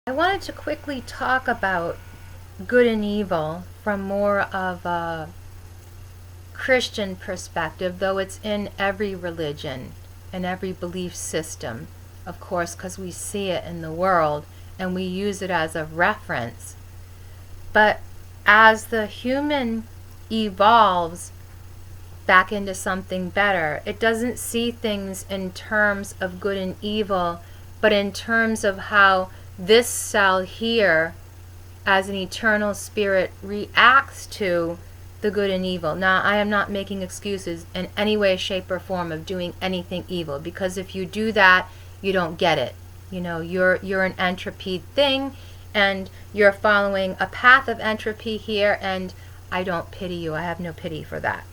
I wanted to quickly talk about good and evil from more of a Christian perspective, though it's in every religion and every belief system, of course, because we see it in the world and we use it as a reference. But as the human evolves back into something better, it doesn't see things in terms of good and evil, but in terms of how this cell here, as an eternal spirit, reacts to the good and evil. Now, I am not making excuses in any way, shape, or form of doing anything evil, because if you do that, you don't get it. You know, you're an entropy thing, and you're following a path of entropy here, and I don't pity you. I have no pity for that.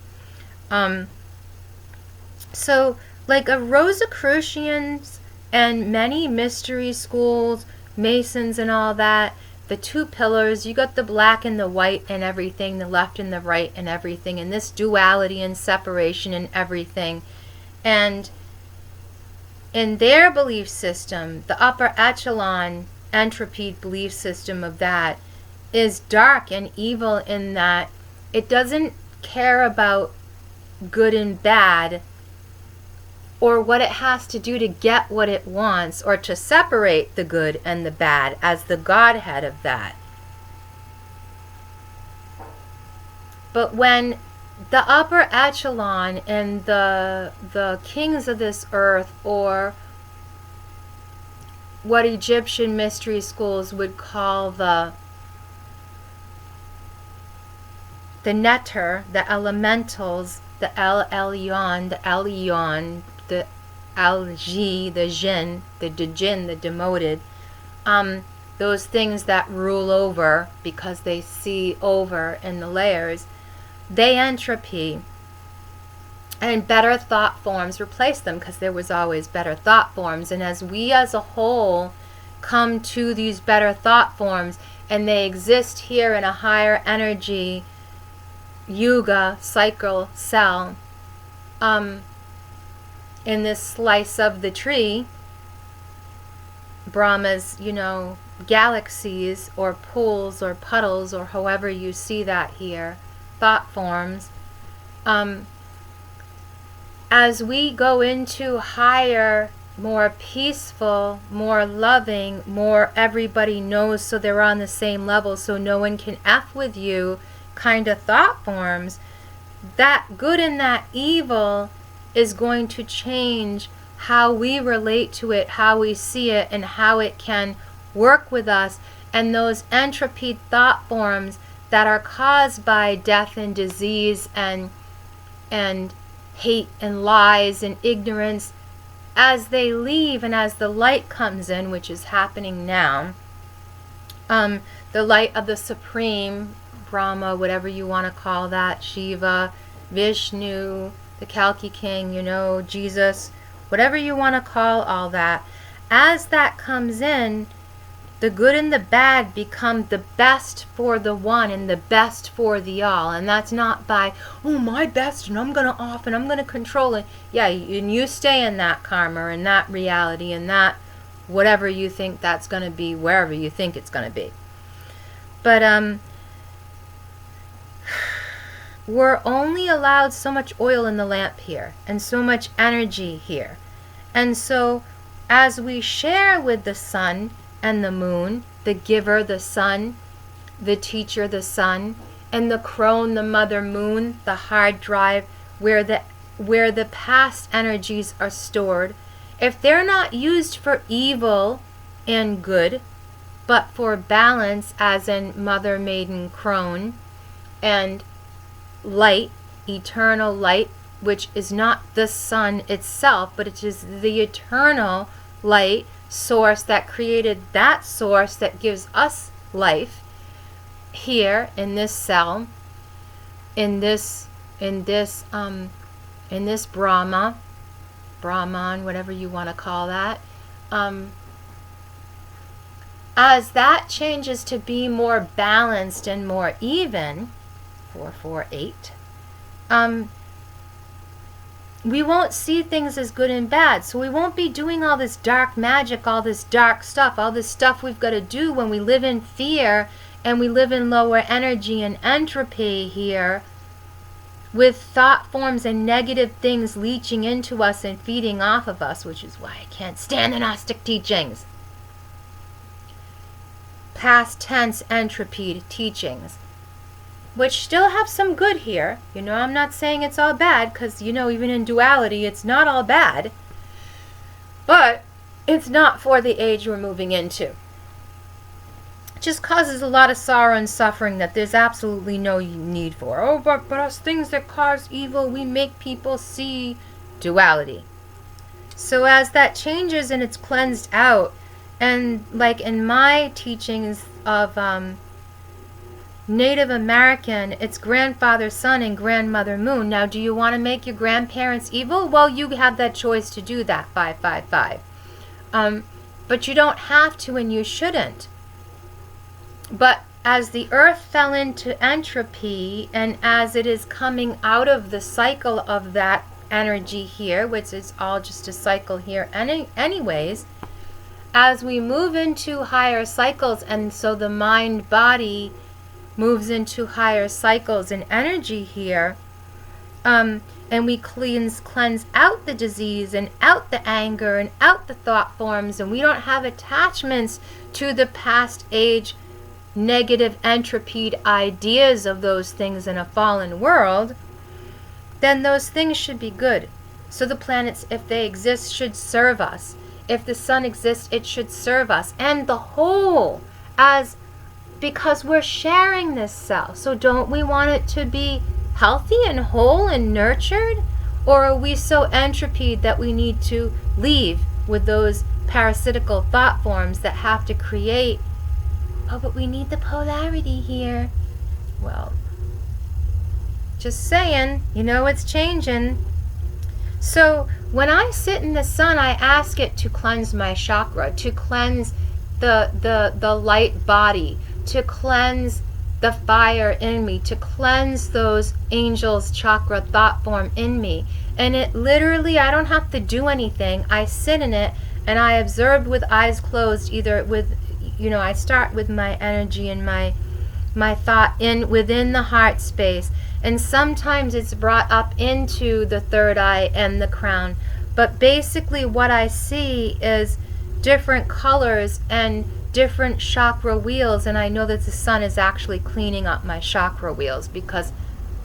So, like a Rosicrucians and many mystery schools, Masons and all that, the two pillars, you got the black and the white and everything, the left and the right and everything, and this duality and separation and everything. And in their belief system, the upper echelon entropy belief system of that is dark and evil in that it doesn't care about good and bad, or what it has to do to get what it wants, or to separate the good and the bad as the Godhead of that. But when the upper echelon and the kings of this earth, or what Egyptian mystery schools would call the netter, the elementals, the El Elyon, the Elyon, the Al-Ji, the Jinn, the Djinn, the demoted, those things that rule over because they see over in the layers, they entropy, and better thought forms replace them, because there was always better thought forms. And as we as a whole come to these better thought forms, and they exist here in a higher energy yuga cycle cell, in this slice of the tree, Brahma's, galaxies or pools or puddles, or however you see that here, thought forms, as we go into higher, more peaceful, more loving, more everybody knows so they're on the same level so no one can F with you kind of thought forms, that good and that evil is going to change how we relate to it, how we see it, and how it can work with us. And those entropy thought forms that are caused by death and disease and hate and lies and ignorance, as they leave and as the light comes in, which is happening now, the light of the Supreme, Brahma, whatever you want to call that, Shiva, Vishnu, the Kalki King, Jesus, whatever you want to call all that, as that comes in, the good and the bad become the best for the one and the best for the all. And that's not by, oh, my best, and I'm going to off and I'm going to control it. Yeah, and you stay in that karma and that reality and that whatever you think that's going to be, wherever you think it's going to be. But we're only allowed so much oil in the lamp here, and so much energy here. And so as we share with the sun and the moon, the giver, the sun, the teacher, the sun, and the crone, the mother moon, the hard drive, where the past energies are stored, if they're not used for evil and good, but for balance, as in mother, maiden, crone, and light, eternal light, which is not the sun itself, but it is the eternal light source that created that source that gives us life here in this cell, in this Brahman, whatever you want to call that. As that changes to be more balanced and more even, 448, we won't see things as good and bad. So we won't be doing all this dark magic, all this dark stuff, all this stuff we've got to do when we live in fear and we live in lower energy and entropy here, with thought forms and negative things leaching into us and feeding off of us, which is why I can't stand the Gnostic teachings. Past tense entropy teachings, which still have some good here. I'm not saying it's all bad, because, even in duality, it's not all bad. But it's not for the age we're moving into. It just causes a lot of sorrow and suffering that there's absolutely no need for. Oh, but us things that cause evil, we make people see duality. So as that changes and it's cleansed out, and like in my teachings of Native American, it's grandfather sun and grandmother moon. Now, do you want to make your grandparents evil? Well, you have that choice to do that, 555. But you don't have to, and you shouldn't. But as the earth fell into entropy, and as it is coming out of the cycle of that energy here, which is all just a cycle here anyways, as we move into higher cycles, and so the mind body moves into higher cycles and energy here, and we cleanse out the disease and out the anger and out the thought forms, and we don't have attachments to the past age negative entropied ideas of those things in a fallen world, then those things should be good. So the planets, if they exist, should serve us. If the sun exists, it should serve us. And the whole, because we're sharing this cell. So don't we want it to be healthy and whole and nurtured? Or are we so entropied that we need to leave with those parasitical thought forms that have to create, oh, but we need the polarity here. Well, just saying, it's changing. So when I sit in the sun, I ask it to cleanse my chakra, to cleanse the light body, to cleanse the fire in me, to cleanse those angels chakra thought form in me. And it literally, I don't have to do anything. I sit in it and I observe with eyes closed, either with, I start with my energy and my thought within the heart space. And sometimes it's brought up into the third eye and the crown. But basically what I see is different colors and different chakra wheels, and I know that the sun is actually cleaning up my chakra wheels because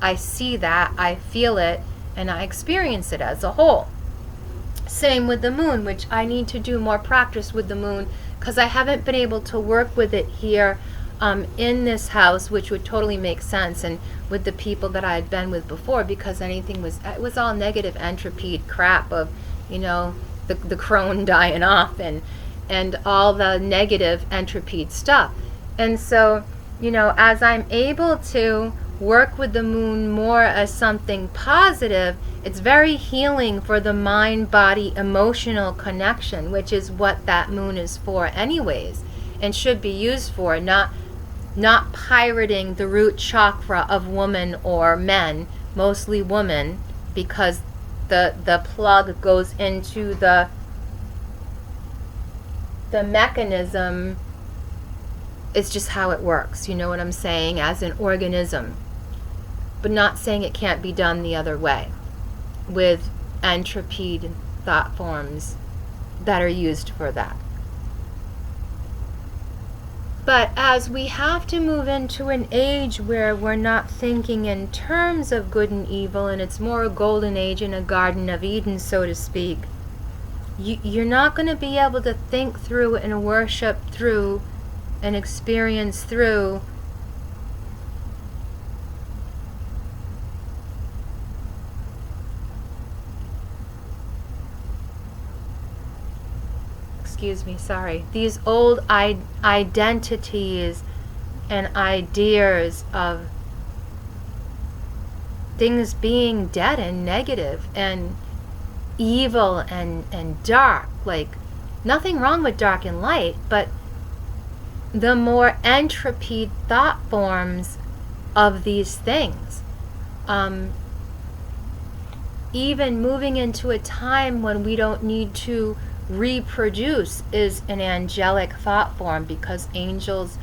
I see that, I feel it, and I experience it as a whole. Same with the moon, which I need to do more practice with the moon because I haven't been able to work with it here in this house, which would totally make sense, and with the people that I had been with before, because it was all negative entropy crap of, the crone dying off and all the negative entropied stuff. And so, as I'm able to work with the moon more as something positive, it's very healing for the mind-body emotional connection, which is what that moon is for anyways, and should be used for, not pirating the root chakra of woman or men, mostly women, because the plug goes into the mechanism. It's just how it works, you know what I'm saying, as an organism. But not saying it can't be done the other way, with entropied thought forms that are used for that. But as we have to move into an age where we're not thinking in terms of good and evil, and it's more a golden age and a Garden of Eden, so to speak, you're not going to be able to think through and worship through and experience through these old identities and ideas of things being dead and negative and evil and dark. Like, nothing wrong with dark and light, but the more entropied thought forms of these things. even moving into a time when we don't need to reproduce is an angelic thought form, because angels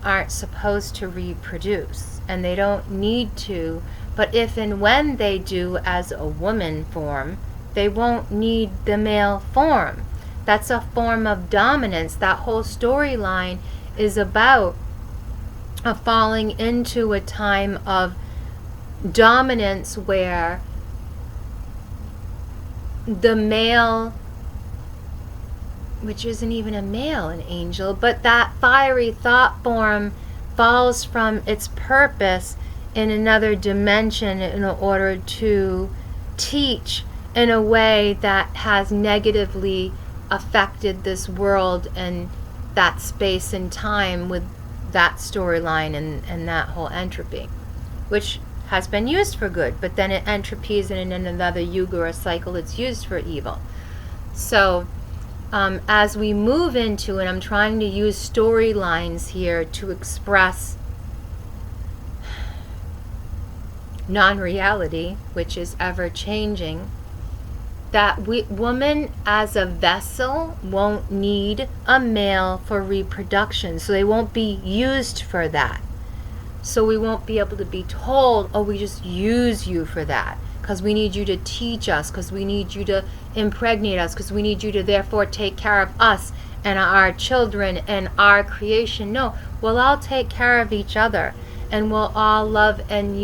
aren't supposed to reproduce and they don't need to. But if and when they do as a woman form, they won't need the male form. That's a form of dominance. That whole storyline is about falling into a time of dominance where the male, which isn't even a male, an angel, but that fiery thought form falls from its purpose in another dimension in order to teach in a way that has negatively affected this world and that space and time with that storyline and that whole entropy, which has been used for good, but then it entropies, and in another yuga or cycle it's used for evil. So as we move into, and I'm trying to use storylines here to express non-reality, which is ever changing, that woman as a vessel won't need a male for reproduction, so they won't be used for that. So we won't be able to be told, oh, we just use you for that because we need you to teach us, because we need you to impregnate us, because we need you to therefore take care of us and our children and our creation. No, we'll all take care of each other, and we'll all love and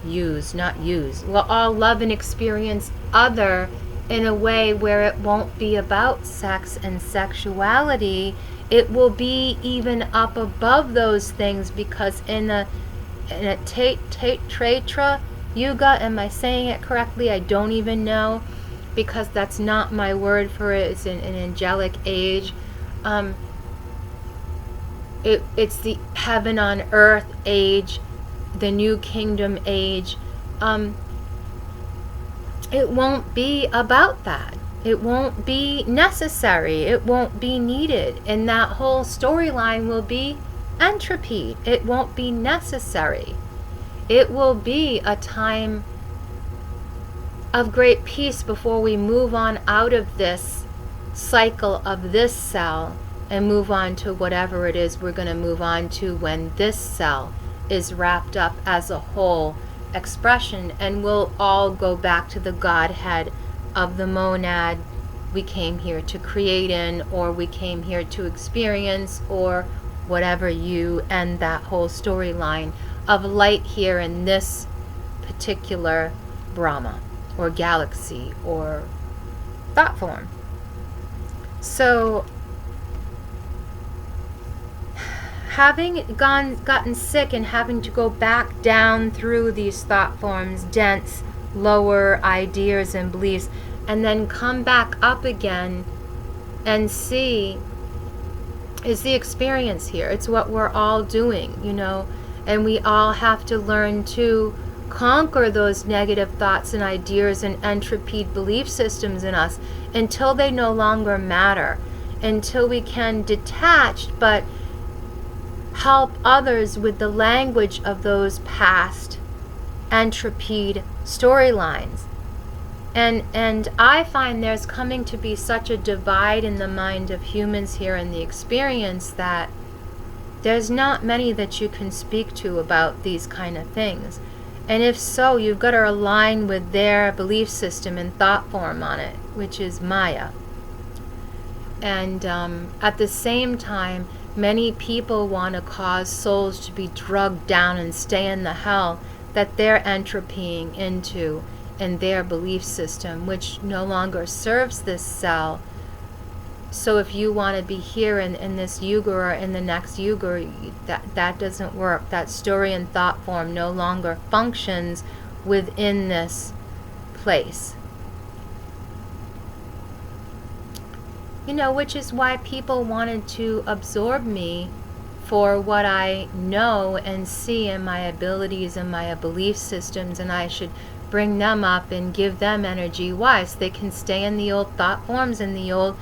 we'll all love and experience other in a way where it won't be about sex and sexuality. It will be even up above those things, because in a Taitra Yuga, am I saying it correctly? I don't even know, because that's not my word for it. It's an angelic age. It's the heaven on earth age, the new kingdom age. It won't be about that. It won't be necessary. It won't be needed. And that whole storyline will be entropy. It won't be necessary. It will be a time of great peace before we move on out of this cycle of this cell and move on to whatever it is we're going to move on to when this cell is wrapped up as a whole expression, and we'll all go back to the Godhead of the monad we came here to create in, or we came here to experience, or whatever you end that whole storyline of light here in this particular Brahma or galaxy or thought form. So having gotten sick and having to go back down through these thought forms, dense, lower ideas and beliefs, and then come back up again and see, is the experience here. It's what we're all doing, and we all have to learn to conquer those negative thoughts and ideas and entropied belief systems in us until they no longer matter, until we can detach but help others with the language of those past entropied storylines. And I find there's coming to be such a divide in the mind of humans here in the experience that there's not many that you can speak to about these kind of things. And if so, you've got to align with their belief system and thought form on it, which is Maya. And at the same time, many people want to cause souls to be drugged down and stay in the hell that they're entropying into in their belief system, which no longer serves this cell. So if you want to be here in this yuga or in the next yuga, that doesn't work. That story and thought form no longer functions within this place. Which is why people wanted to absorb me for what I know and see in my abilities and my belief systems, and I should bring them up and give them energy. Why? So they can stay in the old thought forms and the old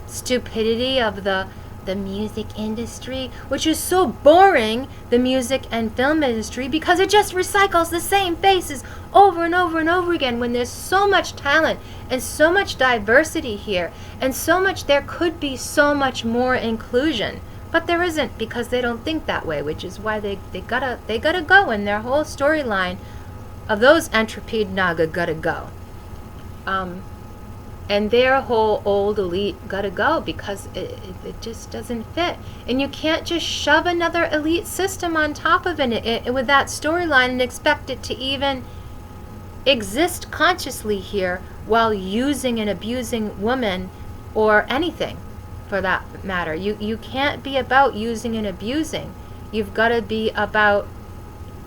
stupidity of the the music industry, which is so boring, the music and film industry, because it just recycles the same faces over and over and over again, when there's so much talent and so much diversity here, and so much, there could be so much more inclusion. But there isn't, because they don't think that way, which is why they gotta go, and their whole storyline of those entropied naga gotta go. And their whole old elite gotta go, because it just doesn't fit. And you can't just shove another elite system on top of it with that storyline and expect it to even exist consciously here while using and abusing women or anything for that matter. You can't be about using and abusing. You've got to be about,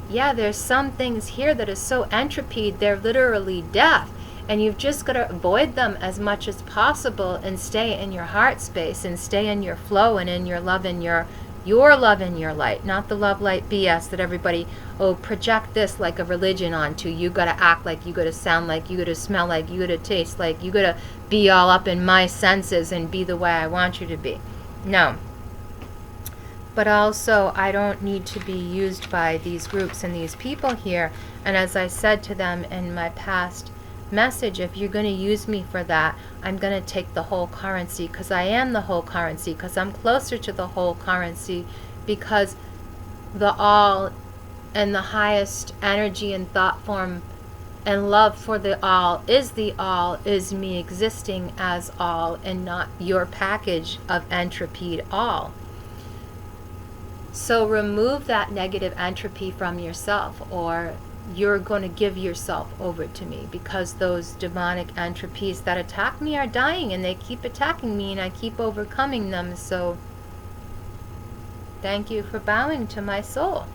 yeah, there's some things here that are so entropied, they're literally death. And you've just got to avoid them as much as possible and stay in your heart space and stay in your flow and in your love and your love and your light, not the love light BS that everybody, project this like a religion onto. You got to act like, you got to sound like, you got to smell like, you got to taste like, you got to be all up in my senses and be the way I want you to be. No. But also, I don't need to be used by these groups and these people here. And as I said to them in my past message, if you're going to use me for that, I'm going to take the whole currency, because I am the whole currency, because I'm closer to the whole currency, because the all and the highest energy and thought form and love for the all is me existing as all, and not your package of entropy all. So remove that negative entropy from yourself, or you're going to give yourself over to me, because those demonic entropies that attack me are dying, and they keep attacking me, and I keep overcoming them. So thank you for bowing to my soul.